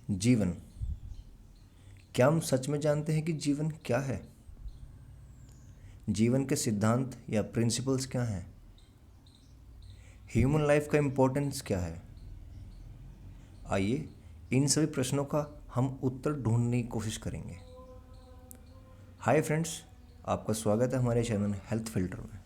जीवन। क्या हम सच में जानते हैं कि जीवन क्या है? जीवन के सिद्धांत या प्रिंसिपल्स क्या हैं? ह्यूमन लाइफ का इम्पोर्टेंस क्या है? आइए इन सभी प्रश्नों का हम उत्तर ढूंढने की कोशिश करेंगे। हाय फ्रेंड्स, आपका स्वागत है हमारे चैनल हेल्थ फिल्टर में।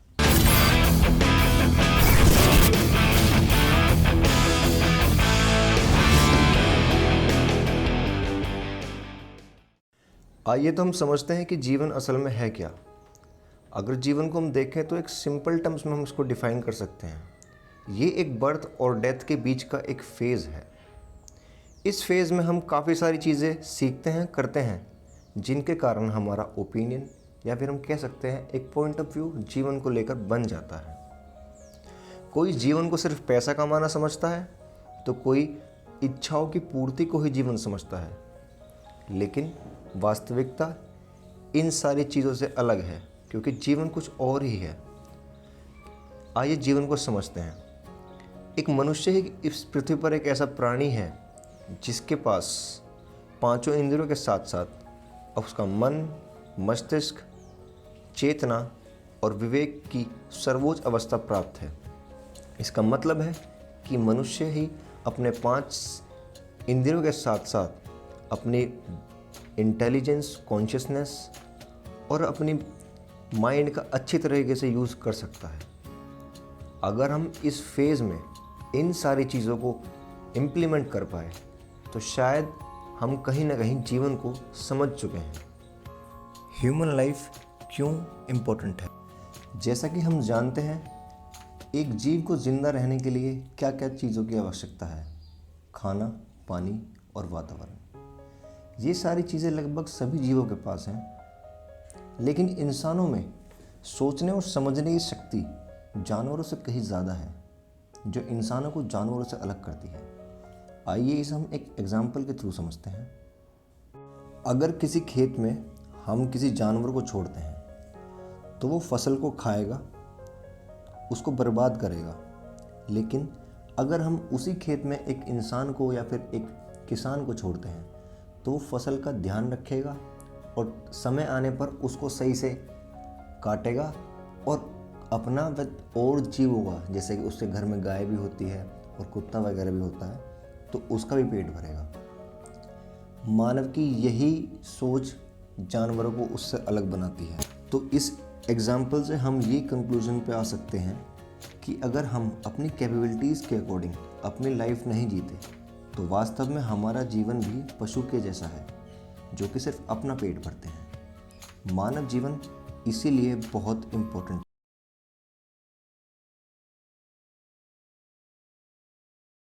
आइए तो हम समझते हैं कि जीवन असल में है क्या। अगर जीवन को हम देखें तो एक सिंपल टर्म्स में हम इसको डिफाइन कर सकते हैं। ये एक बर्थ और डेथ के बीच का एक फेज़ है। इस फेज़ में हम काफ़ी सारी चीज़ें सीखते हैं, करते हैं, जिनके कारण हमारा ओपिनियन या फिर हम कह सकते हैं एक पॉइंट ऑफ व्यू जीवन को लेकर बन जाता है। कोई जीवन को सिर्फ पैसा कमाना समझता है तो कोई इच्छाओं की पूर्ति को ही जीवन समझता है, लेकिन वास्तविकता इन सारी चीज़ों से अलग है, क्योंकि जीवन कुछ और ही है। आइए जीवन को समझते हैं। एक मनुष्य ही इस पृथ्वी पर एक ऐसा प्राणी है जिसके पास पांचों इंद्रियों के साथ साथ उसका मन, मस्तिष्क, चेतना और विवेक की सर्वोच्च अवस्था प्राप्त है। इसका मतलब है कि मनुष्य ही अपने 5 इंद्रियों के साथ साथ अपनी इंटेलिजेंस, कॉन्शियसनेस और अपनी माइंड का अच्छी तरीके से यूज़ कर सकता है। अगर हम इस फेज़ में इन सारी चीज़ों को इम्प्लीमेंट कर पाए तो शायद हम कहीं ना कहीं जीवन को समझ चुके हैं। ह्यूमन लाइफ क्यों इम्पोर्टेंट है? जैसा कि हम जानते हैं, एक जीव को जिंदा रहने के लिए क्या क्या चीज़ों की आवश्यकता है। खाना, पानी और वातावरण। ये सारी चीज़ें लगभग सभी जीवों के पास हैं, लेकिन इंसानों में सोचने और समझने की शक्ति जानवरों से कहीं ज़्यादा है, जो इंसानों को जानवरों से अलग करती है। आइए इसे हम एक एग्जाम्पल के थ्रू समझते हैं। अगर किसी खेत में हम किसी जानवर को छोड़ते हैं तो वो फसल को खाएगा, उसको बर्बाद करेगा। लेकिन अगर हम उसी खेत में एक इंसान को या फिर एक किसान को छोड़ते हैं तो वो फसल का ध्यान रखेगा और समय आने पर उसको सही से काटेगा और अपना और जीव होगा, जैसे कि उसके घर में गाय भी होती है और कुत्ता वगैरह भी होता है, तो उसका भी पेट भरेगा। मानव की यही सोच जानवरों को उससे अलग बनाती है। तो इस एग्जाम्पल से हम ये कंक्लूजन पे आ सकते हैं कि अगर हम अपनी कैपेबिलिटीज़ के अकॉर्डिंग अपनी लाइफ नहीं जीते तो वास्तव में हमारा जीवन भी पशु के जैसा है, जो कि सिर्फ अपना पेट भरते हैं। मानव जीवन इसीलिए बहुत इम्पोर्टेंट